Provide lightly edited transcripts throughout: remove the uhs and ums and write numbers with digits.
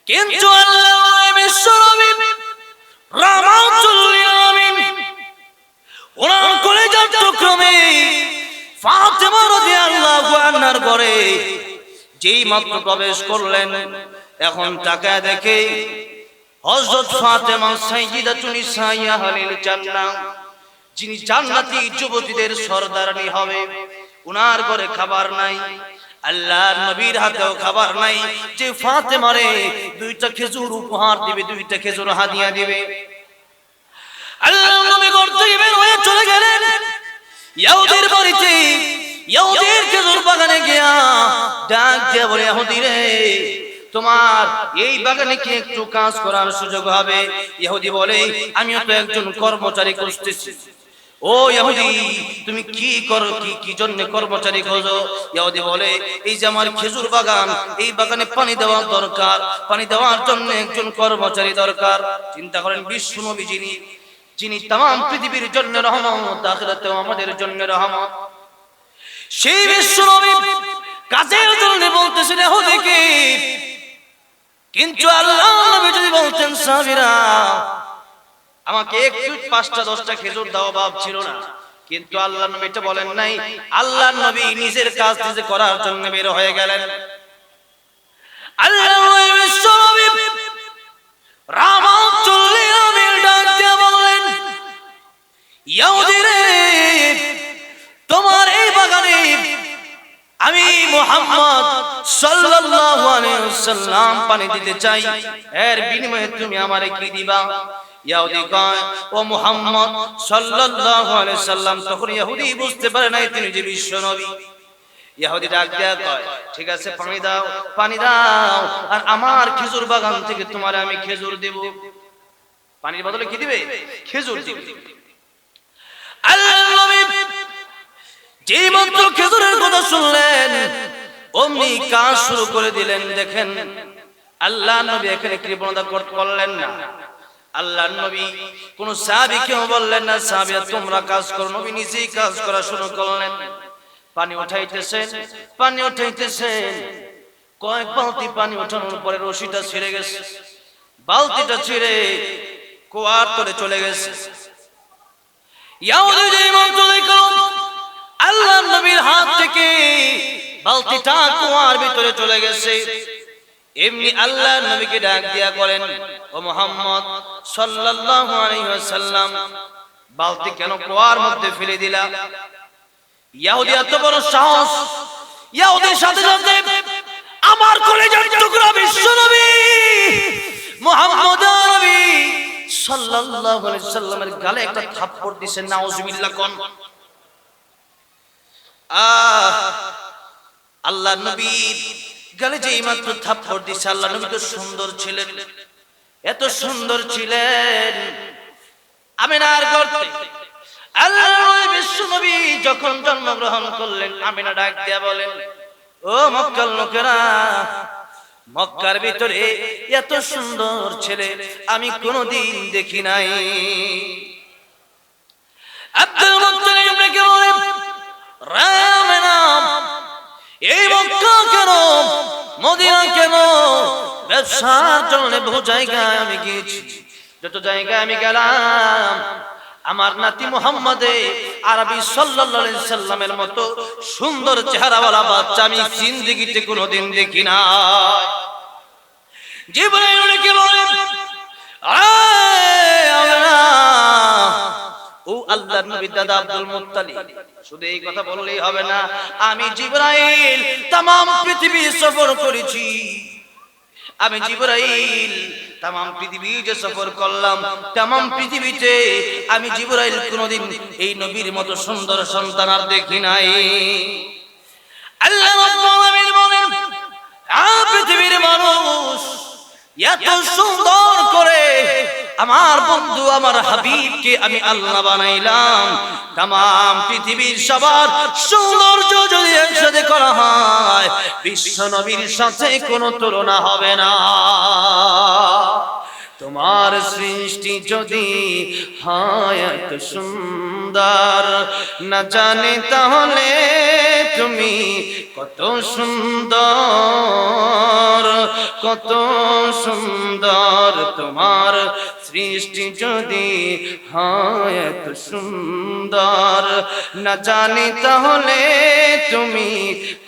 কিন্তু আল্লাহ বিশ্বনবী রাহমাতুল লিল আলামিন ওনার কলেজার টুকরোমে ফাতেমা রাদিয়াল্লাহু আনহার ঘরে যেই মাত্র প্রবেশ করলেন, এখন তাকায় দেখে হযরত ফাতেমা সাইয়্যিদাতুন নিসাঈ আহলিল জান্নাহ, যিনি জান্নাতি যুবতীদের সরদারনি হবে, উনার ঘরে খাবার নাই, আল্লাহর নবীর হাতেও খাবার নাই যে ফাতেমারে দুইটা খেজুর উপহার দিবে, দুইটা খেজুর হাদিয়া দিবে। আল্লাহর নবী ঘর থেকে বের হয়ে চলে গেলেন ইহুদির বাড়িতে, ইহুদির খেজুর বাগানে গিয়া ডাক দিয়ে বলে, ইহুদি রে, তোমার এই বাগানে কি একটু কাজ করার সুযোগ হবে? ইহুদি বলে, আমিও তো একজন কর্মচারী খুঁজতেছি। ও ইহুদি, তুমি কি করো, কি জন্য কর্মচারী খোঁজো? ইহুদি বলে, এই যে আমার খেজুর বাগান, এই বাগানে পানি দেওয়ার দরকার, পানি দেওয়ার জন্য একজন কর্মচারী দরকার। চিন্তা করেন, বিশ্ব নবী যিনি তাম পৃথিবীর জন্য রহমত, আখিরাতেও আমাদের জন্য রহমত, সেই বিশ্ব নবী কাজের জন্য বলতেছেন ইহুদিকে। কিন্তু আল্লাহ নবী যদি বলতেন, সাহাবীরা আমাকে একটু 5টা 10টা খেজুর দাও, বাপ ছিল না। কিন্তু আল্লাহ নবী এটা বলেন নাই। আল্লাহ নবী নিজের কাজ নিজে করার জন্য বের হয়ে গেলেন। আল্লাহ নবী বিশ্ব নবী রাহমাতুল লিল আলামিন ডাক দিয়ে বললেন, ইহুদি রে, তোমার এই বাগানে আমি মুহাম্মদ সাল্লাল্লাহু আলাইহি ওয়াসাল্লাম পানি দিতে চাই, এর বিনিময়ে তুমি আমারে কি দিবা? ইহুদি কয়, ও মুহাম্মদ সাল্লাল্লাহু আলাইহি ওয়াসাল্লাম। তখন ইহুদি বুঝতে পারে নাই তিনি যে বিশ্ব নবী। ইহুদি ডাক দেয়া কয়, ঠিক আছে, পানি দাও, পানি দাও, আর আমার খেজুর বাগান থেকে তোমারে আমি খেজুর দেব। পানির বদলে কি দিবে? খেজুর দিবে। আল্লাহর নবী যেই মাত্র খেজুরের কথা শুনলেন, অমনি কাজ শুরু করে দিলেন। দেখেন, আল্লাহ নবী এখানে কৃপণতা করলেন না। আল্লাহর নবী কোন সাহাবীকেও বললেন না, সাহাবীরা তোমরা কাজ করো। নবী নিজেই কাজ করা শুরু করলেন। পানি উঠাইতেছেন, পানি উঠাইতেছেন। কয়েক বালতি পানি ওঠানোর পরে রশিটা ছিঁড়ে গেছে, বালতিটা ছিঁড়ে কুয়ার তলে চলে গেছে। ইহুদি যেই মাত্র দেখল আল্লাহর নবীর হাত থেকে বালতিটা কুয়ার ভিতরে চলে গেছে, এমনি আল্লাহর নবীকে ডাক দিয়া করেন, ও মুহাম্মদ সাল্লাল্লাহু আলাইহি ওয়াসাল্লাম, বালতি কেন কুয়ার মধ্যে ফেলে দিলা? ইহুদি এত বড় সাহস! ইহুদির সাথে সাথে আমার কলেজার টুকরা বিশ্ব নবী মুহাম্মদ নবী সাল্লাল্লাহু আলাইহি ওয়াসাল্লামের গালে একটা থাপ্পড় দিয়েছে। নাউজুবিল্লাহ কোন! আল্লাহর নবীর গালে যে মাত্র থাপ্পড় দিয়েছে, আল্লাহর নবী তো সুন্দর ছিলেন, এত সুন্দর ছিলেন। আমিনার গর্তে আল্লাহর বিশ্ব নবী যখন জন্মগ্রহণ করলেন, আমিনা ডাক দিয়া বলেন, ও মক্কার লোকেরা, মক্কার ভিতরে এত সুন্দর ছেলে আমি কোনদিন দেখি নাই। আব্দুল মুত্তালিব ডেকে বলে, আমিনা, এই মক্কা কেন, মদিনা কেন? ব্যবসার জন্য বহু জায়গায় আমি গিয়েছি, যত জায়গায় আমি গেলাম আমার নাতি মুহাম্মদে আরবি সাল্লাল্লাহু আলাইহি সাল্লামের মতো সুন্দর চেহারাওয়ালা বাচ্চা আমি জিন্দেগিতে কোনোদিন দেখি না। জিবরাইল ডেকে বলেন, ও আল্লাহর নবী দাদা আব্দুল মুত্তালিব, শুধু এই কথা বললেই হবে না, আমি জিবরাইল তাম পৃথিবী সফর করেছি। আমি জিবরাইল তাম পৃথিবী যে সফর করলাম, তাম পৃথিবীতে আমি জিবরাইল কোনদিন এই নবীর মতো সুন্দর সন্তান আর দেখি নাই। আল্লাহ রাব্বুল আলামিন বলেন, পৃথিবীর মানুষ এত সুন্দর করে আমার বন্ধু আমার হাবিবকে আমি আল্লাহ বানাইলাম। तमाम পৃথিবীর সবার সৌন্দর্য যদি একসাথে করা হয়, বিশ্ব নবীর সাথে কোনো তুলনা হবে না। তোমার সৃষ্টি যদি হয় এত সুন্দর, না জানে তাহলে তুমি কত সুন্দর, কত সুন্দর তোমার সৃষ্টি যদি হয় এত সুন্দর, না জানি তাহলে তুমি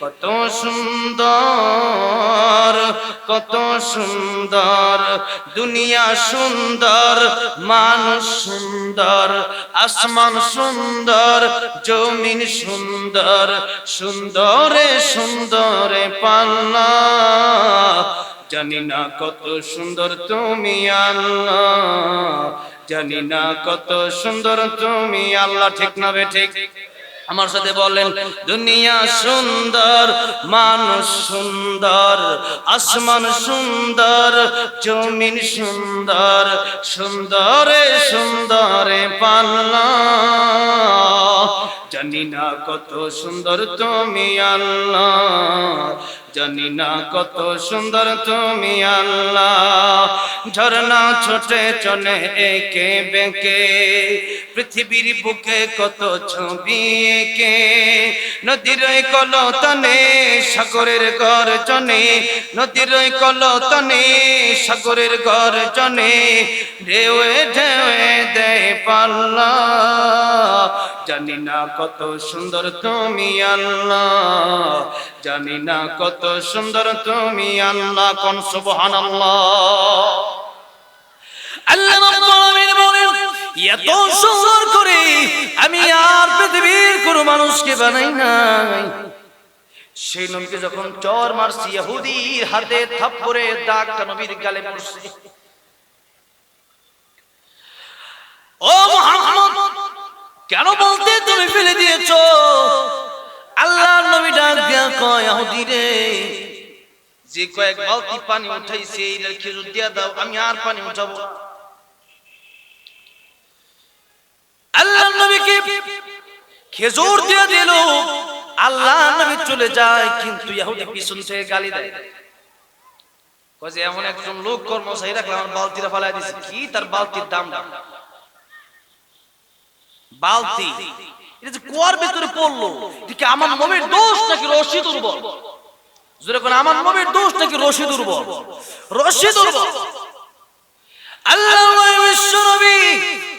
কত সুন্দর, কত সুন্দর। দুনিয়া সুন্দর, মানুষ সুন্দর, আসমান সুন্দর, জমিন সুন্দর, সুন্দরে সুন্দরে পাল্লা, জানি না কত সুন্দর তুমি আল্লাহ, জানি না কত সুন্দর তুমি আল্লাহ। ঠিক না বে ঠিক? আমার সাথে বলেন, দুনিয়া সুন্দর, মানুষ সুন্দর, আসমান সুন্দর, জমিন সুন্দর, সুন্দরে সুন্দরে পাল্লা, জানি না কত সুন্দর তুমি আল্লাহ, জানি না কত সুন্দর তুমি আল্লাহ। ঝরনা ছোটে চলে একে বেঁকে, পৃথিবীর বুকে কত ছবি এঁকে, নদীর কলতানে সাগরের গর্জনে, নদীর কলতানে সাগরের গর্জনে, ঢেউয়ে ঢেউয়ে দেয় পাল্লা, জানি না কত সুন্দর তুমি আল্লাহ, জানি না কত সুন্দর তুমি আল্লাহ। কোন সুবহানাল্লাহ। আল্লাহ রাব্বুল আলামিন বলেন, এত সুন্দর করে আমি আর পৃথিবীর কোনো মানুষকে বানাই নাই। সেই নবীকে যখন চর মারছি, ইহুদির হাতে থাপ্পড়ে দাগটা নবীর গালে পড়ছে। ও মুহাম্মদ, কেন বলতে তুমি ফেলে দিয়েছো? আল্লাহর নবী ডাক দিয়া কয়, ইহুদি রে, যে কয়েক বালতি পানি উঠাইছে এর খেজুর দিয়া দাও, আমি আর পানি উঠাবো। আল্লাহর নবীকে খেজুর দিয়ে দিল, আল্লাহর নবী চলে যায়, কিন্তু ইহুদি পিছন থেকে গালি দেয়, কয় যে এমন একজন লোক কর্মচারী রাখলে আমার বালতিটা ফালাই দিছে। কি তার বালতির দাম? বালতি এটা যে কুয়ার ভিতরে পড়লো, ঠিক আমার নবীর দোষ নাকি রশি দুর্বল? জোরে কোন আমার নবীর দোষ নাকি রশি দুর্বল? রশি দুর্বল। আল্লাহর বিশ্ব নবী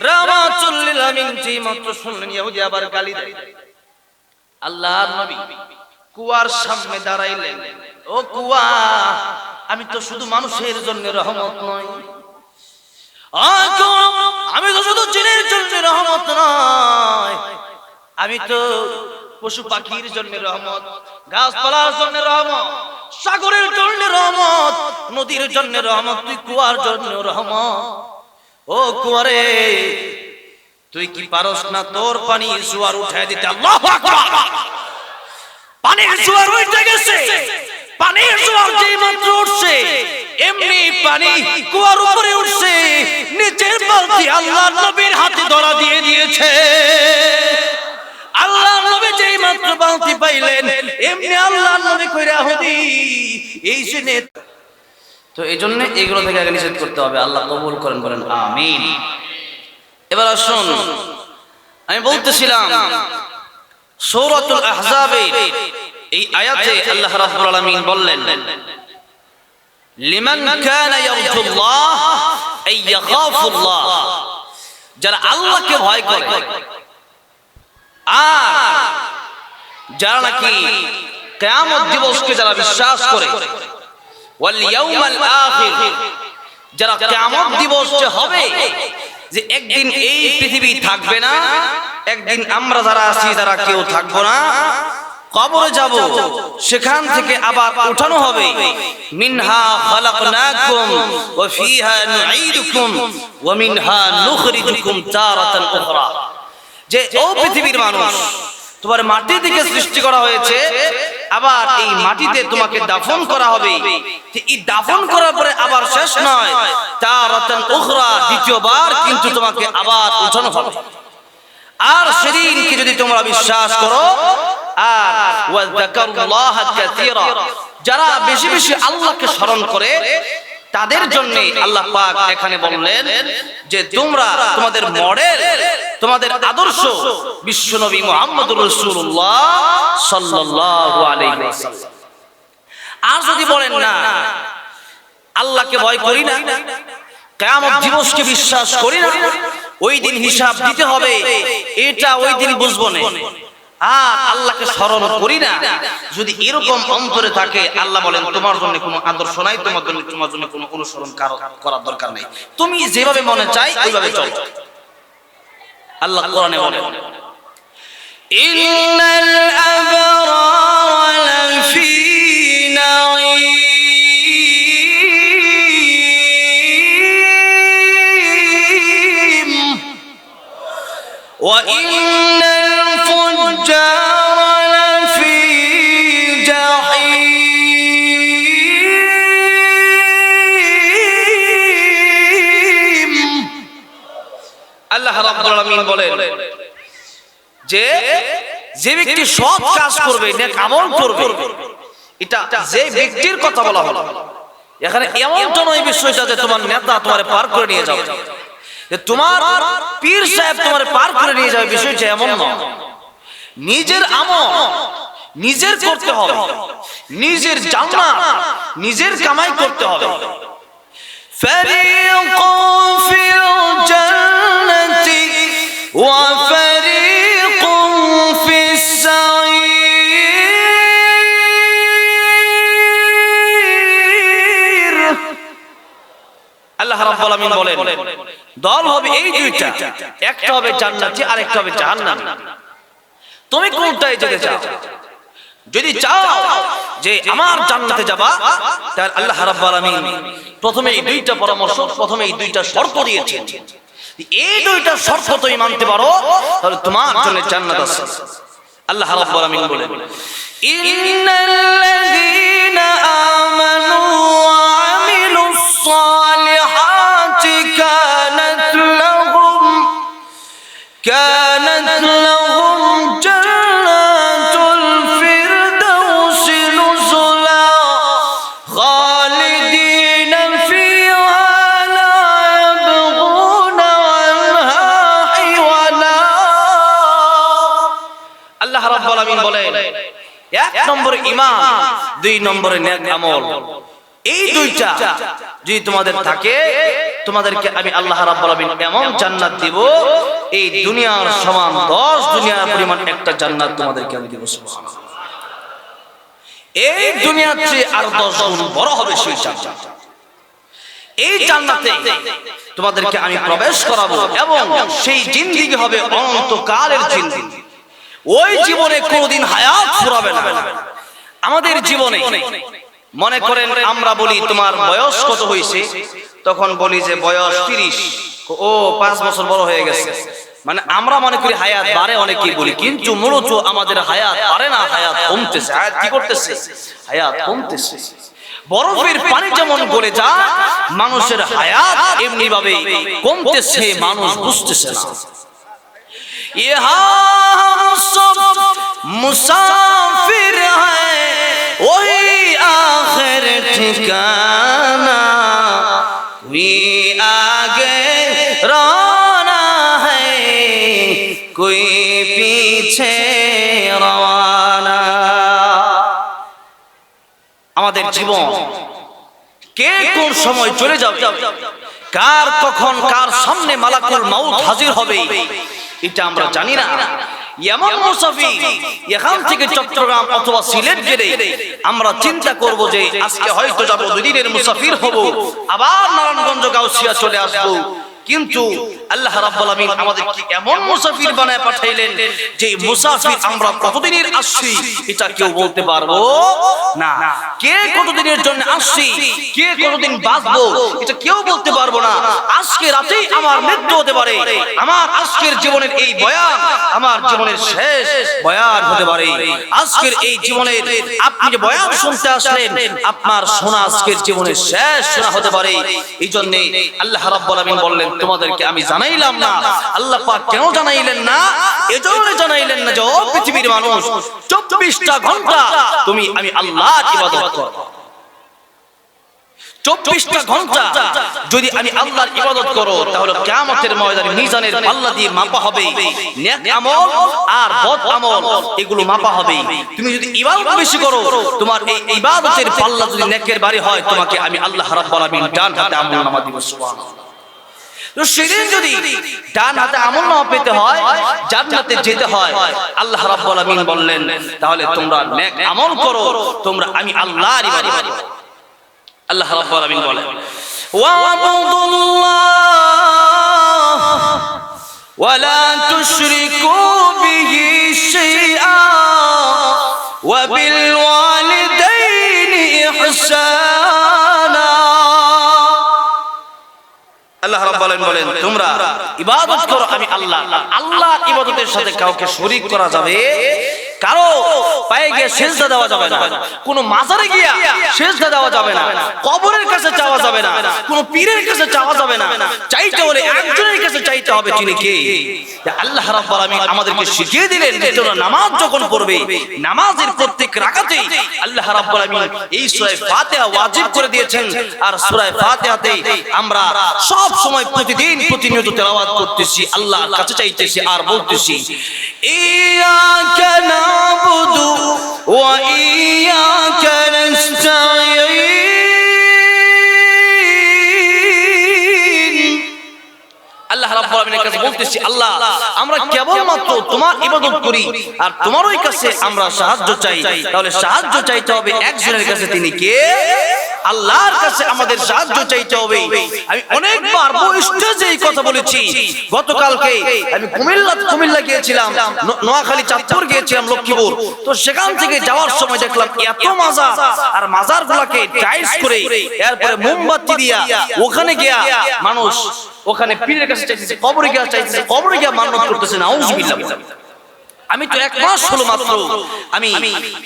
রাহমাতুল লিল আলামিন যে মাত্র শুনলেন ইহুদি আবার গালি দেয়, আল্লাহর নবী কুয়ার সামনে দাঁড়াইলেন, ও কুয়া, আমি তো শুধু মানুষের জন্য রহমত নই, আমি তো শুধু জিনের জন্য রহমত নয়, আমি তো পশু পাখির জন্য রহমত, গাছপালার জন্য রহমত, সাগরের জন্য রহমত, নদীর জন্য রহমত, তুই কুয়ার জন্য রহমত। ও কুয়ারে, তুই কি পারস না তোর পানি জোয়ার উঠায় দিতে? আল্লাহু আকবার। পানির জোয়ার উঠে গেছে, পানির জোয়ার যেই মাত্র উঠছে, এমনি পানি কুয়ার উপরে উঠছে, নিচের বালতি আল্লাহর নবীর হাতে ধরা দিয়ে দিয়েছে। আল্লাহর নবী যেই মাত্র বালতি পাইলেন, এমনি আল্লাহর নবী কইরা ইহুদি এই জেনে। তো এই জন্য এগুলো থেকে আগে নিষেধ করতে হবে। আল্লাহ কবুল করেন, বলেন আমিন। এবার আসুন, আমি বলতেছিলাম সূরাতুল আহজাবের এই আয়াতে আল্লাহ রাব্বুল আলামিন বললেন, লিমান কানা ইয়ারজুল্লাহ আই ইয়াখাফুল্লাহ, যারা আল্লাহকে ভয় করে আর যারা নাকি কিয়ামত দিবসকে যারা বিশ্বাস করে, ওয়াল ইয়াউমাল আখির, যারা কিয়ামত দিবস যে হবে, যে একদিন এই পৃথিবী থাকবে না, একদিন আমরা যারা আছি যারা কেউ থাকবো না, কবরে যাব, সেখান থেকে আবার উঠানো হবে। মিনহা খালাকনাকুম ওয়া ফিহা নুঈদুকুম ওয়া মিনহা নুখরিজুকুম তারাতান উখরা, যে ও পৃথিবীর মানুষ, তোমার মাটি থেকে সৃষ্টি করা হয়েছে, আবার এই মাটিতে তোমাকে দাফন করা হবে। এই দাফন করার পরে আবার শেষ নয়, তারাতান উখরা, দ্বিতীয়বার কিন্তু তোমাকে আবার উঠানো হবে। আর সেদিনকে যদি তোমরা বিশ্বাস করো, আর ওয়াযাকারুল্লাহা কাসীরা, যারা বেশি বেশি আল্লাহকে স্মরণ করে, তাদের জন্য আল্লাহ পাক এখানে বললেন যে তোমরা তোমাদের মডেল তোমাদের আদর্শ বিশ্বনবী মুহাম্মদুর রাসূলুল্লাহ সাল্লাল্লাহু আলাইহি ওয়াসাল্লাম। আর যদি বলেন না আল্লাহকে ভয় করি না, কিয়ামত দিবসকে বিশ্বাস করি না, ওই দিন হিসাব দিতে হবে, এটা ওই দিন বুঝবো না, আর আল্লাহকে স্মরণ করি না, যদি এরকম অন্তরে থাকে, আল্লাহ বলেন তোমার জন্য কোনো আদর্শ নাই, তোমার জন্য কোনো অনুসরণ করার দরকার নাই, তুমি যেভাবে মনে চাই ওইভাবে চলো। আল্লাহ কোরআনে বলেন ইন্নাল আবরার লাফি নাঈম ওয়া ইন্নাল ফুজ্জার লাফি জাহিম। আল্লাহ রাব্বুল আলামিন বলেন যে যে ব্যক্তি সৎ কাজ করবে, নেক আমল করবে, এটা যে ব্যক্তির কথা বলা হলো। এখানে এমনটা নয় বিষয়টা যে তোমার নেতা তোমারে পার করে নিয়ে যাবে, যে তোমার পীর সাহেব তোমারে পার করে নিয়ে যাবে, বিষয়টা এমন নয়। নিজের আমল নিজের করতে হবে, নিজের জান্নাত নিজের কামাই করতে হবে। ফারিকুন ফিল জান্নাতি ওয়া ফারিকুন ফিস সাঈর। আল্লাহ রাব্বুল আলামিন বলেন দল হবে এই দুইটা, একটা হবে জান্নাতি আর একটা হবে জাহান্নামী। তুমি কোনটায় যেতে চাও? যদি চাও যে আমার জান্নাতে যাবা, তাহলে আল্লাহ রাব্বুল আলামিন প্রথমে এই দুইটা পরামর্শ, প্রথমে এই দুইটা শর্ত দিয়েছেন। এই দুইটা শর্ত তুমি মানতে পারো, তাহলে তোমার জন্য জান্নাত আছে। আল্লাহ রাব্বুল আলামিন বলেন ইন্নাল্লাযীনা আমানু ওয়া আমিলুস সালিহাতি কানাত লাহুম জান্নাতুল ফিরদাউসি নুজুলা খালিদিনা ফিহা লা ইয়াবগুনা আনহা হিওয়ালা। আল্লাহ রাব্বুল আলামিন বলেন এক নম্বরে ঈমান, দুই নম্বরে নেক আমল। এই দুইটা যদি তোমাদের থাকে, তোমাদেরকে আমি আল্লাহ রাব্বুল আলামিন এমন জান্নাত দিব, এই দুনিয়ার সমান 10 দুনিয়ার পরিমাণ একটা জান্নাত তোমাদেরকে আমি দেব। সুবহানাল্লাহ। এই দুনিয়ার চেয়ে আর 10 গুণ বড় হবে সেই জান্নাত। এই জান্নাতে তোমাদেরকে আমি প্রবেশ করাবো, এবং সেই জিন্দেগি হবে অনন্তকালের জিন্দেগি। ওই জীবনে কোনোদিন হায়াত ফুরাবে না। আমাদের জীবনে মনে করেন আমরা বলি তোমার বয়স কত হয়েছে, তখন বলি যে বয়স 30, ও 5 বছর বড় হয়ে গেছে। মানে আমরা মনে করি হায়াত বাড়ে, অনেকেই বলি, কিন্তু মূলত আমাদের হায়াত বাড়ে না, হায়াত কমতেছে। হায়াত কি করতেছে? হায়াত কমতেছে। বরফের পানি যেমন গলে যায়, মানুষের হায়াত এমনি ভাবে কমতেছে, মানুষ বুঝতেছে না। ইহা সব মুসাফির হ্যায় ওহি আখির ঠিকানা, কোই আগে রওনা হ্যায় কোই পিছে রওয়ানা। আমাদের জীবন কে কোন সময় চলে যাবে, কার কখন কার সামনে মালাকুল মাউত হাজির হবে, এটা আমরা জানি না। এমন মুসাফির এখান থেকে চট্টগ্রাম অথবা সিলেট গেলে আমরা চিন্তা করব যে আজকে হয়তো যাব, 2 দিনের মুসাফির হব, আবার নারায়ণগঞ্জ গাউসিয়া চলে আসবো। কিন্তু আল্লাহ রাব্বুল আলামিন আমাদেরকে এমন মুসাফির বানায় পাঠাইলেন যে মুসাফির আমরা কতদিনের আসছি এটা কেউ বলতে পারবো না। কে কতদিনের জন্য আসছি, কে কতদিন বাঁচবো এটা কেউ বলতে পারবো না। আজকে রাতেই আমার মৃত্যু হতে পারে, আমার আজকের জীবনের এই বয়ান আমার জীবনের শেষ বয়ান হতে পারে। আজকের এই জীবনের আপনি যে বয়ান শুনতে আসলেন, আপনার শোনা আজকের জীবনের শেষ শোনা হতে পারে। এই জন্য আল্লাহ রাব্বুল আলামিন বললেন তোমাদেরকে আমি জানাইলাম না। আল্লাহ পাক কেন জানাইলেন না? এজন্য জানাইলেন না যে ও পৃথিবীর মানুষ 24টা ঘন্টা তুমি আমি আল্লাহর ইবাদত করো, 24টা ঘন্টা যদি আমি আল্লাহর ইবাদত করো তাহলে কিয়ামতের ময়দানে মিজানের পাল্লা দিয়ে মাপা হবে নেক আমল আর বদ আমল, এগুলো মাপা হবে। তুমি যদি ইবাদত বেশি করো, তোমার এই ইবাদতের পাল্লা যদি নেকের বাড়ি হয়, তোমাকে আমি আল্লাহ রাব্বুল আলামিন ডান হাতে আমলনামা দিব। সুবহানাল্লাহ। তো সেদিন যদি ডান হাতে আমলনামা পেতে হয়, জান্নাতে যেতে হয়, আল্লাহ রাব্বুল আলামিন বললেন তাহলে তোমরা নেক আমল করো, তোমরা আমি আল্লাহর ইবাদত করো। আল্লাহ রাব্বুল আলামিন বলেন ওয়াবুদুল্লাহ ওয়ালা তুশরিকু বিহি শাইআ ওয়া বিল ওয়ালিদাইনি ইহসানা। আল্লাহ রাব্বুল আলামিন বলেন তোমরা ইবাদত করো আমি আল্লাহ। আল্লাহর ইবাদতের সাথে কাউকে শরীক করা যাবে, কারো পায়ে গিয়ে সিজদা দেওয়া যাবে না, কোন মাজারে গিয়া সিজদা দেওয়া যাবে না, কবরের কাছে চাওয়া যাবে না, কোন পীরের কাছে চাওয়া যাবে না। চাইতে হলে একজনের কাছে চাইতে হবে, তিনি কে? আল্লাহ রাব্বুল আলামিন আমাদেরকে শিখিয়ে দিলেন যে তোমরা নামাজ যখন পড়বে, নামাজের প্রত্যেক রাকাতে আল্লাহ রাব্বুল আলামিন এই সূরা ফাতিহা ওয়াজিব করে দিয়েছেন। আর সূরা ফাতিহাতে আমরা সব সময় প্রতিদিন প্রতিনিয়ত তেলাওয়াত করতেছি, আল্লাহর কাছে চাইতেছি আর বলতেছি ইয়াকা নাবুদু ওয়া ইয়াকা নাস্তাঈন। আল্লাহ রাব্বুল আলামিনের কাছে বলতেছি আল্লাহ আমরা কেবলমাত্র তোমার ইবাদত করি আর তোমারই কাছে আমরা সাহায্য চাই। তাহলে সাহায্য চাইতে হবে একজনের কাছে, তিনি কে? আল্লাহর কাছে আমাদের সাহায্য চাইতে হবে। আমি অনেকবার স্টেজে এই কথা বলেছি। গতকালকে আমি কুমিল্লা গিয়েছিলাম, নোয়াখালী, চাঁদপুর গিয়েছিলাম, লক্ষ্মীপুর। তো সেখান থেকে যাওয়ার সময় দেখলাম এত মাজার, আর মাজারগুলোকে টাইলস করে এরপরে মোমবাতি দিয়া ওখানে গিয়া মানুষ ওখানে পীরের কাছে চাইতেছে, কবরে গিয়া চাইতেছে, কবরে গিয়া মানত করতেছে। নাউজুবিল্লাহ। আমি তো এক মাস হলো মাত্র আমি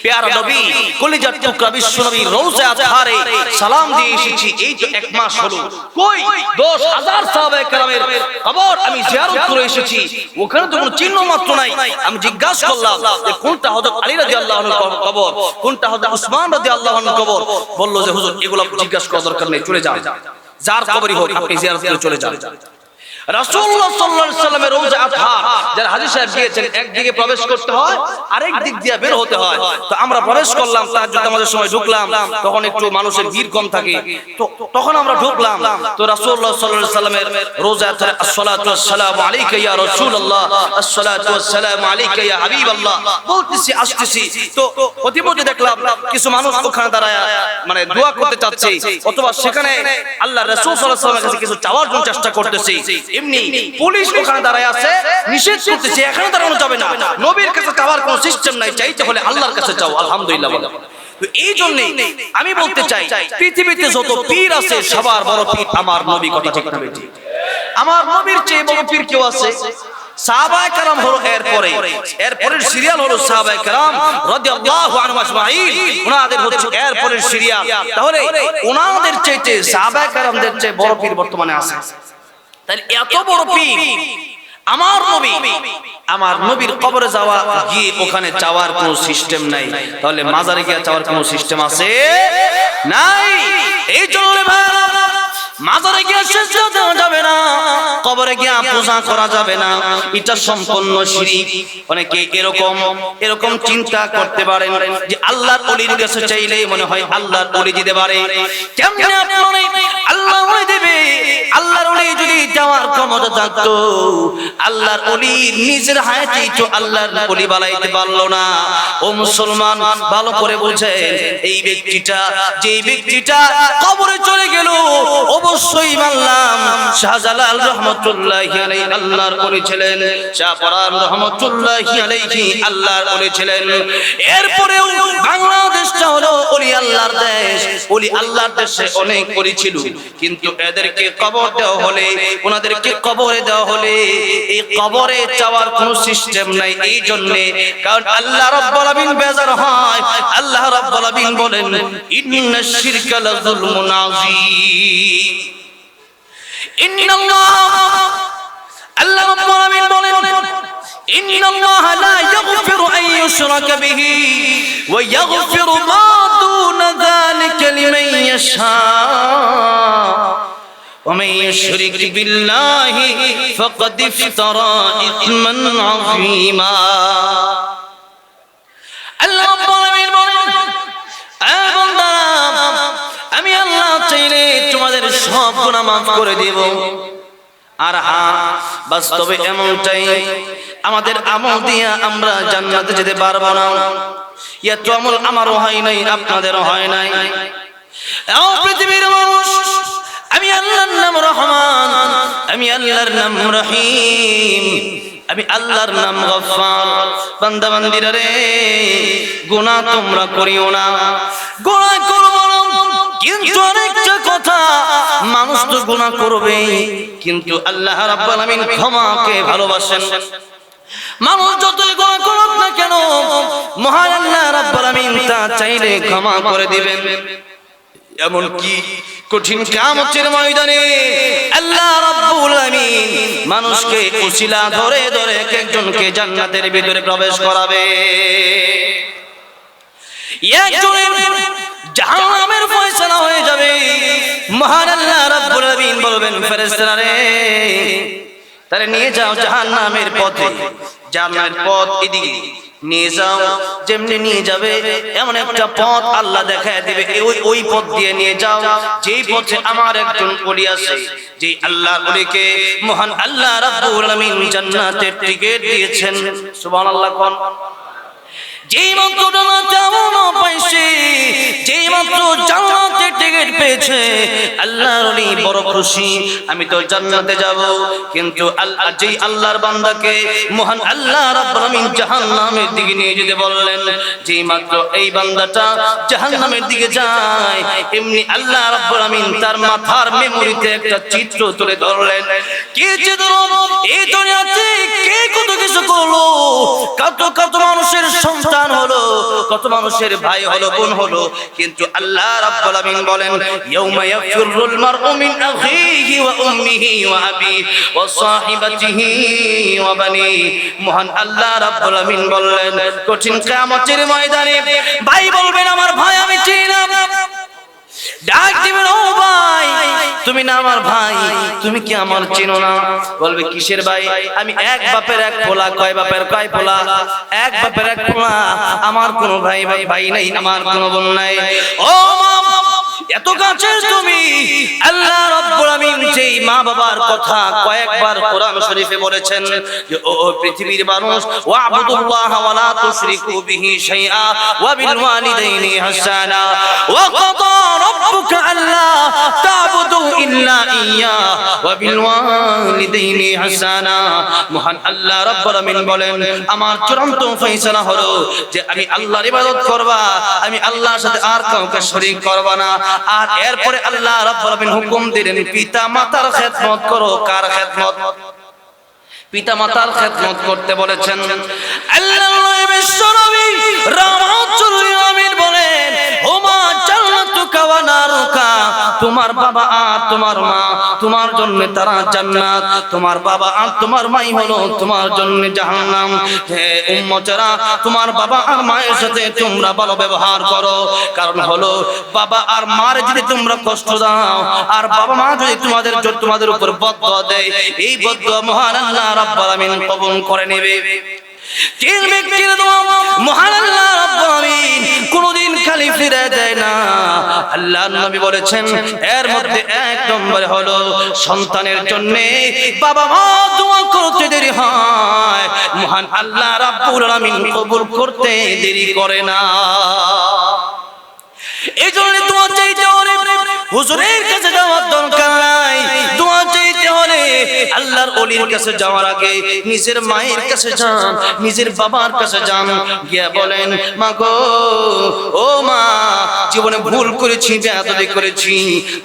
প্যারা নবী কলিজার টুকরা বিশ্ব নবী রওজা আতহারে সালাম দিয়ে এসেছি। এই তো এক মাস হলো, কই 10,000 সাহাবায়ে কেরামের কবর আমি জিয়ারত করে এসেছি, ওখানে তো কোনো চিহ্ন মাত্র নাই। আমি জিজ্ঞাসা করলাম যে কোনটা হযরত আলী রাদিয়াল্লাহু আনহুর কবর, কোনটা হযরত উসমান রাদিয়াল্লাহু আনহুর কবর। বলল যে হুজুর এগুলো জিজ্ঞাসা করার দরকার নেই, চলে যান, যার কবরই হোক আপনি জিয়ারত করে চলে যান। রাসূলুল্লাহ সাল্লাল্লাহু আলাইহি ওয়াসাল্লামের রওজা আতহার যারা হাজী সাহেব গিয়েছেন, একদিকে প্রবেশ করতে হয়, আরেক দিক দিয়ে বের হতে হয়। তো আমরা প্রবেশ করলাম, তাহাজ্জুদ নামাজের সময় ঢুকলাম, তখন একটু মানুষের ভিড় কম থাকে, তো তখন আমরা ঢুকলাম। তো রাসূলুল্লাহ সাল্লাল্লাহু আলাইহি ওয়াসাল্লামের রওজা আতহারে আসসালাতু ওয়াসসালামু আলাইকা ইয়া রাসূলুল্লাহ, আসসালাতু ওয়াসসালামু আলাইকা ইয়া হাবিবাল্লাহ বলতেছি, আসতেছি। তো প্রতিমধ্যে দেখলাম কিছু মানুষ ওখানে দাঁড়ায় মানে দোয়া করতে চাচ্ছে, অথবা সেখানে আল্লাহর রাসূল সাল্লাল্লাহু আলাইহি ওয়াসাল্লামের কাছে কিছু চাওয়ার জন্য চেষ্টা করতেছে। এমনি পুলিশ ওখানে দাঁড়ায় আছে, নিষেধ করতেছে এখানে দাঁড়ানো যাবে না, নবীর কাছে চাওয়ার কোনো সিস্টেম নাই, চাইতে হলে আল্লাহর কাছে চাও। আলহামদুলিল্লাহ। তো এই জন্য আমি বলতে চাই পৃথিবীতে যত পীর আছে সবার বড় পীর আমার নবী। কথা ঠিক না বেঠিক? আমার নবীর চেয়ে বড় পীর কেউ আছে? সাহাবায়ে কেরাম হলো এরপরের সিরিয়াল হলো সাহাবায়ে কেরাম রাদিয়াল্লাহু আনহুম আজমাইন, ওনাদের হচ্ছে এরপরের সিরিয়াল। তাহলে ওনাদের চেয়ে সাহাবায়ে কেরামদের চেয়ে বড় পীর বর্তমানে আছে। তাহলে এত বড় পীর আমার নবীর কবরে যাওয়া গিয়ে ওখানে চাওয়ার কোনো সিস্টেম নাই, তাহলে মাজারে গিয়ে চাওয়ার কোনো সিস্টেম আছে? নাই। এই জন্য মাজারে গিয়ে সিজদা দেওয়া যাবে না, কবরে গিয়ে পূজা করা যাবে না, এটা সম্পূর্ণ শিরক। অনেকে এরকম চিন্তা করতে পারেন যে আল্লাহর ওলির কাছে চাইলে মনে হয় আল্লাহর ওলি দিতে পারে। কেমনে আপনি আল্লাহ ওলি দেবে? আল্লাহর ওলি যদি যাওয়ার ক্ষমতা থাকতো, আল্লাহর ওলি নিজের হায়াতেই তো আল্লাহর ওলি বানাইতে পারলো না। ও মুসলমান, ভালো করে বুঝেন, এই ব্যক্তিটা যে ব্যক্তিটা কবরে চলে গেল, অবশ্যই মানলাম শাহজালাল রাহমাতুল্লাহি আলাইহি আল্লাহর ওলি ছিলেন, শাহপরান রাহমাতুল্লাহি আলাইহি আল্লাহর ওলি ছিলেন। এরপরেও বাংলাদেশটা হলো ওলি আল্লাহর দেশ। ওলি আল্লাহর দেশে অনেক ওলি ছিল, কিন্তু এদেরকে কবর দেওয়া হলে, ওনাদেরকে কবরে দেওয়া হলে এই কবরে চাওয়ার কোনো সিস্টেম নাই। এই জন্য কারণ আল্লাহ রাব্বুল আলামিন বেজার হয়। আল্লাহ রাব্বুল আলামিন বলেন ইন্নাশ শিরকা লাযুলমুন আযীম। ইন্নাল্লাহ, আল্লাহ রাব্বুল আলামিন বলেন ইন্নাল্লাহা লা ইয়াগফিরু আন ইউশরাকা বিহি ওয়া ইয়াগফিরু মা দুনা যালিকা লিমান ইয়াশা ومن يشرك بالله فقد افترى إثما عظيما আল্লাহ রাব্বুল আলামিন বলেন, আমি আল্লাহ চাইলে তোমাদের সব গুনাহ মাফ করে দেব। আর হ্যাঁ, বাস্তবে এমনটাই, আমাদের আমল দিয়ে আমরা জান্নাতে যেতে পারবো না। এত আমল আমারও হয় নাই, আপনাদেরও হয় নাই। পৃথিবীর মানুষ, আমি আল্লাহর নাম রহমান, আমি আল্লাহর নাম রহিম, আমি আল্লাহর নাম গফফার। বান্দা বান্দিরা রে, গুনাহ তোমরা করিও না, গুনাহ করব না। কিন্তু আরেকটা কথা, মানুষ তো গুনাহ করবে, কিন্তু আল্লাহ রাব্বুল আলামিন ক্ষমাকে ভালোবাসেন। মানুষ যতই গুনাহ করুক না কেন, মহান আল্লাহ রাব্বুল আলামিন তা চাইলে ক্ষমা করে দিবেন। এমন কি কঠিন কিয়ামতের ময়দানে আল্লাহ রাব্বুল আলামিন মানুষকে উসিলা ধরে ধরে একজনকে জান্নাতের ভিতরে প্রবেশ করাবে। একজনের জাহান্নামের ফয়সালা হয়ে যাবে। মহান আল্লাহ রাব্বুল আলামিন বলবেন, ফেরেশতারা রে, তারে নিয়ে যাও জাহান্নামের পথে, জাহান্নামের পথ এদিকে নিয়ে যাও। যেমনি নিয়ে যাবে এমন একটা পথ আল্লাহ দেখায় দিবে, ওই পথ দিয়ে নিয়ে যাও যেই পথে আমার একজন ওলি আছে, যে আল্লাহ ওলিকে মহান আল্লাহ রাব্বুল আলামিন জান্নাতের টিকিট দিয়েছেন। সুবহানাল্লাহ কোন। যেই মাত্র জান্নাত পাইছে, যেই মাত্র জান্নাতের টিকিট পেয়েছে, আল্লাহর ওলি বড় খুশি, আমি তো জান্নাতে যাব। কিন্তু আল্লাহ যেই আল্লাহর বান্দাকে মহান আল্লাহ রাব্বুল আলামিন জাহান্নামের দিকে নিয়ে যেতে বললেন, যেই মাত্র এই বান্দাটা জাহান্নামের দিকে যায়, এমনি আল্লাহ রাব্বুল আলামিন তার মাথার মেমোরিতে একটা চিত্র তুলে ধরলেন। কি চিত্র? এই দুনিয়াতে কে কত কিছু করলো, কত কত মানুষের সন্তান হলো, কত মানুষের ভাই হলো, বোন হলো, কিন্তু আল্লাহ রাব্বুল আলামিন বলেন, ইয়াউমা ইয়াফিরুল মারউ মিন আখিহি ওয়া উম্মিহি ওয়া আবিহি ওয়া সাহিবাতিহি ওয়া বানি। মহান আল্লাহ রাব্বুল আলামিন বললেন, কঠিন কিয়ামতের ময়দানে ভাই বলবেন, আমার ভাই আমি চিনি না। ডাক দিবেন, ও ভাই তুমি না আমার ভাই, তুমি কি আমার চিনো না? বলবে, কিসের ভাই? আমি এক বাপের এক পোলা। কয় বাপের কয় পোলা? এক বাপের এক পোলা। আমার কোনো ভাই ভাই নাই, আমার কোনো বোন নাই। ও মা, এত কাছের তুমি। আল্লাহ রাব্বুল আলামিন যেই মা বাবার কথা কয়েকবার কোরআন শরীফে বলেছেন, যে ও পৃথিবীর মানুষ, ওয়াবুদুল্লাহ ওয়া লা তুশরিকু বিহি শাইআ ওয়া বিল ওয়ালিদাইনি হাসানা ওয়া কাদা রাব্বুকা আল্লা তা'বুদু ইল্লা ইয়্যা ওয়া বিল ওয়ালিদাইনি হাসানা। মহান আল্লাহ রাব্বুল আলামিন বলেন, আমার চূড়ান্ত ফয়সালা হলো যে আমি আল্লাহর ইবাদত করবা, আমি আল্লাহর সাথে আর কাউকে শরীক করবা না। আর এরপরে আল্লাহ রাব্বুল আলামিন হুকুম দিলেন, পিতা মাতার খেদমত করো। কার খেদমত? পিতা মাতার খেদমত করতে বলেছেন। আল্লাহর নবী বিশ্বনবী রাহমাতুল আমিন বলেন, হুমা জান্নাতুকা ওয়া নারুকা, তোমার বাবা আর তোমার মা তোমার জন্য তারা জান্নাত, তোমার বাবা আর তোমার মাই হলো তোমার জন্য জাহান্নাম। হে উম্মতেরা, তোমার বাবা আর মায়ের সাথে তোমরা ভালো ব্যবহার করো, কারণ হলো বাবা আর মার যদি তোমরা কষ্ট দাও, আর বাবা মা যদি তোমাদের উপর বদদুয়া দেয়, এই বদদুয়া মহান আল্লাহ রাব্বুল আলামিন কবুল করে নেবে। তিন ব্যক্তির দোয়া মহান আল্লাহ রাব্বুল আলামিন কোনদিন খালি ফিরে দেয় না। আল্লাহর নবী বলেছেন, এর মধ্যে এক নম্বরে হলো সন্তানের জন্য বাবা মা দোয়া করতে দেরি হয়, মহান আল্লাহ রাব্বুল আলামিন কবুল করতে দেরি করে না। এই জন্য দোয়া চাইতে হলে হুজুরের কাছে যাওয়ার দরকার নাই। দোয়া চাইতে হলে আল্লাহর ওলির কাছে যাওয়ার আগে নিজের মায়ের কাছে যান, নিজের বাবার কাছে যান, গিয়া বলেন, মা গো, ও মা, জীবনে ভুল করেছি, বেয়াদবি করেছি,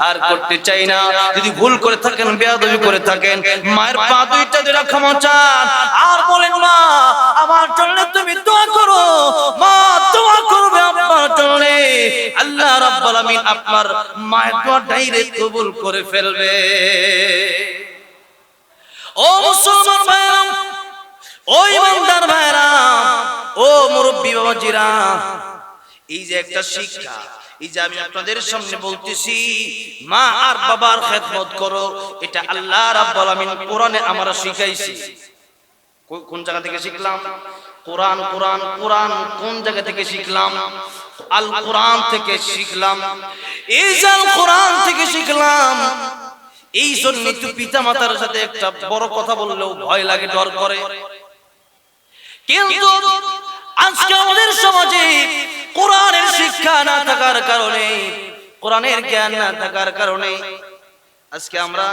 আর করতে চাই না। যদি ভুল করে থাকেন, বেয়াদবি করে থাকেন, মায়ের পা দুইটা ধরে ক্ষমা চান, আর বলেন, মা আমার জন্য তুমি দোয়া করো। মা দোয়া করবে আপনার জন্য, আল্লাহ রাব্বুল আলামিন আপনার মায়ের দোয়া ডাইরেক্ট কবুল করে ফেলবে। ও মুসলমান ভাইরা, ও ইমানদার ভাইরা, ও মুরব্বী বাবাজিরা, এই যে একটা শিক্ষা, এই যে আমি আপনাদের সামনে বলতেছি মা আর বাবার খেদমত করো, এটা আল্লাহ রাব্বুল আলামিন কোরআনে আমরা শিখাইছি। কোন জায়গা থেকে শিখলাম? কোরআন কোরআন কোরআন কোন জায়গা থেকে শিখলাম? আল কোরআন থেকে শিখলাম। এই যে আল কোরআন থেকে শিখলাম, এই জন্য তো পিতা মাতার সাথে একটা বড় কথা বললেও ভয় লাগে, ডর করে। কিন্তু আজকে আমাদের সমাজে কোরআনের শিক্ষা না থাকার কারণে, কোরআনের জ্ঞান না থাকার কারণে আজকে আমরা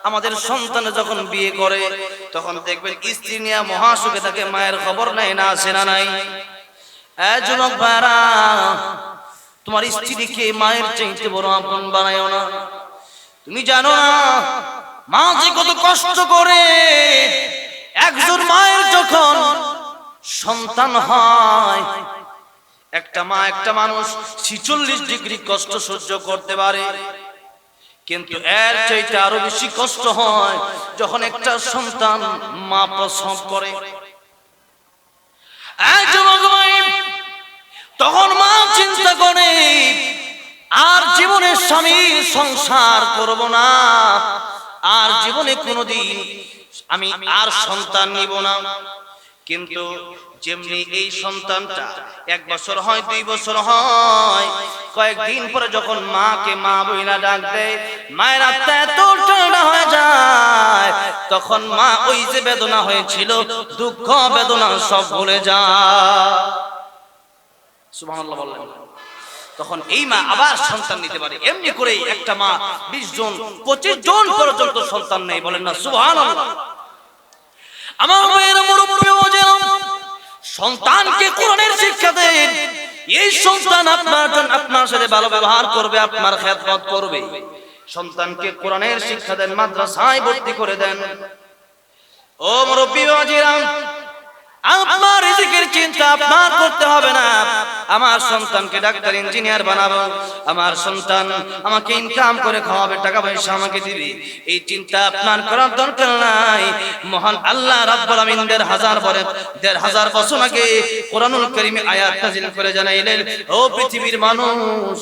আমাদের সন্তান যখন বিয়ে করে তখন দেখবেন স্ত্রী নিয়ে মহাসুখে থাকে, মায়ের খবর নাই, না আছে না নাই। যুবক ভাইরা, তোমার স্ত্রীকে মায়ের চাইতে বড় আপন বানায়ও না। তুমি জানো না মা যে কত কষ্ট করে। একজন মায়ের যখন সন্তান হয়, একটা মা, একটা মানুষ 46 ডিগ্রি কষ্ট সহ্য করতে পারে, কিন্তু এর চাইতে আরো বেশি কষ্ট হয় যখন একটা সন্তান মা প্রসব করে। তখন মা চিন্তা করে আর জীবনে স্বামীর সংসার করব না, আর জীবনে কোনোদিন আমি আর সন্তান নিব না। কিন্তু যেমনি এই সন্তানটা 1 বছর হয়, 2 বছর হয়, কয়েকদিন পরে যখন মাকে মা বইলা ডাক দেয়, মায়ের আত্মা এত ঠান্ডা হয়ে যায়, তখন মা ওই যে বেদনা হয়েছিল, দুঃখ বেদনা সব ভুলে যায়। সুবহানাল্লাহ বললেন। তখন এই মা আবার সন্তান নিতে পারে। এমনি করে একটা মা 20 জন 25 জন পর্যন্ত সন্তান নেই, বলেন না সুবহানাল্লাহ। আমার ভাইয়েরা, মুরব্বী ওয়াজেরা, সন্তানকে কোরআনের শিক্ষা দেন। এই সন্তান আপনার জন্য, আপনার সাথে ভালো ব্যবহার করবে, আপনার খেদমত করবে। সন্তানকে কোরআনের শিক্ষা দেন, মাদ্রাসায় ভর্তি করে দেন। ও মুরব্বী ওয়াজেরা, আপনার রিজিকের চিন্তা আপনার করতে হবে না। আমার সন্তানকে ডাক্তার, ইঞ্জিনিয়ার বানাবো, আমার সন্তান আমাকে ইনকাম করে খাওয়াবে, টাকা পয়সা আমাকে দিবে, এই চিন্তা আপনার করার দরকার নাই। মহান আল্লাহ রাব্বুল আমিন 1500 বছর আগে কোরআনুল কারীমে আয়াত নাযিল করে জানাইলেন, ও পৃথিবীর মানুষ,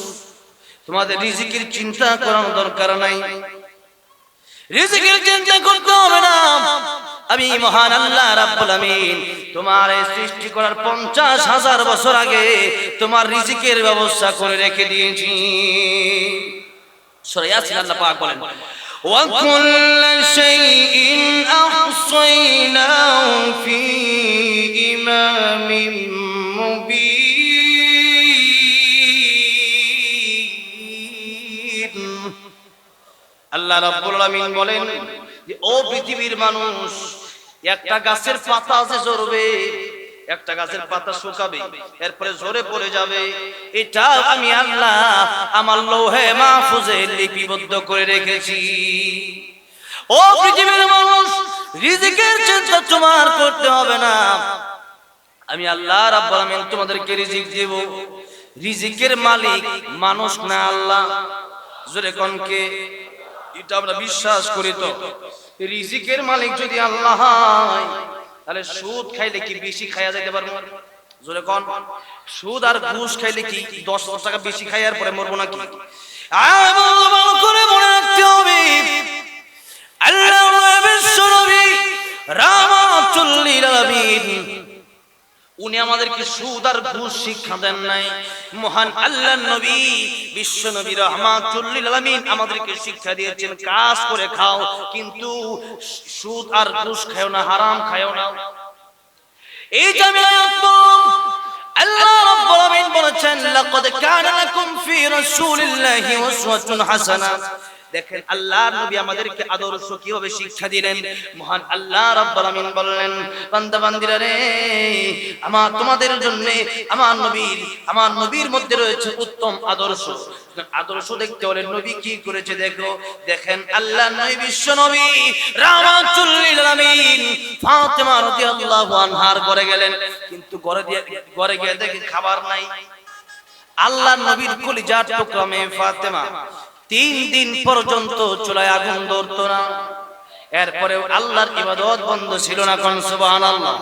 তোমাদের রিজিকের চিন্তা করার দরকার নাই, রিজিকের চিন্তা করতে হবে না। আমি মহান আল্লাহ রাব্বুল আমিন তোমার সৃষ্টি করার 50,000 বছর আগে তোমার রিজিকের ব্যবস্থা করে রেখে দিয়েছি। সূরা ইয়াসিন আল্লাহ পাক বলেন, ওয়া কুল্লু শাইইন আহসাইনাহু ফি ইমামিন মুবিন। আল্লাহ রাব্বুল আমিন বলেন যে ও পৃথিবীর মানুষ, একটা গাছের পাতা যে ঝরবে, একটা গাছের পাতা শুকাবে, এরপরে ঝরে পড়ে যাবে, এটা আমি আল্লাহ আমার লৌহে মাহফুজে লিপিবদ্ধ করে রেখেছি। ও পৃথিবীর মানুষ, রিজিকের চিন্তা তোমার করতে হবে না। আমি আল্লাহ রাব্বুল আমিন তোমাদেরকে রিজিক দেব। রিজিকের মালিক মানুষ না আল্লাহ। জোরে কোন কে? এটা আমরা বিশ্বাস করি। তো রিজিকের মালিক যদি আল্লাহ হয়, তাহলে সুদ খাইলে কি বেশি খাইয়া যেতে পারবো? জোরে কোন? সুদ আর ঘুষ খাইলে কি 10 টাকা বেশি খাইয়ার পরে মরবো নাকি? ভালো করে মনে রাখতে হবে, আল্লাহর বিশ্ব নবী রাহমাতুল লিল আলামিন উনি আমাদেরকে সুদ আর ঘুষ শিক্ষা দেন নাই। মহান আল্লাহর নবী বিশ্ব নবী রাহমাতুল লিল আলামিন আমাদেরকে শিক্ষা দিয়েছেন, কাজ করে খাও, কিন্তু সুদ আর ঘুষ খাও না, হারাম খাও না। এই যে আমি আয়াত পড়লাম, আল্লাহ রাব্বুল আলামিন বলেছেন, লাকাদ কানা লাকুম ফি রাসূলিল্লাহি উসওয়াতুন হাসানাহ। দেখেন আল্লাহর নবী আমাদেরকে আদর্শ কিভাবে শিক্ষা দিলেন। মহান আল্লাহ রাব্বুল আমিন বললেন, বান্দা বান্দিরা রে, আমার তোমাদের জন্য আমার নবীর মধ্যে রয়েছে উত্তম আদর্শ। আদর্শ দেখতে হলে নবী কি করেছে দেখো। দেখেন আল্লাহর নবী বিশ্ব নবী রাহমাতুল লিল আলামিন ফাতেমা রাদিয়াল্লাহু আনহার ঘরে গেলেন, কিন্তু ঘরে গিয়ে দেখে খাবার নাই। আল্লাহর নবীর কলিজার টুকরা মেয়ে ফাতেমা 3 দিন পর্যন্ত চুলায় আগুন ধরতো না। এরপরেও আল্লাহর ইবাদত বন্ধ ছিল না। কোন সুবহানাল্লাহ।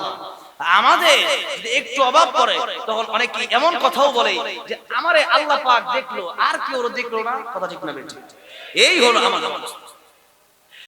আমাদের যদি একটু অভাব পড়ে তখন অনেকে এমন কথাও বলে যে আমারে আল্লাহ পাক দেখলো আর কেউ দেখলো না। কথা ঠিক না বেঠিক? এই হলো আমার অবস্থা।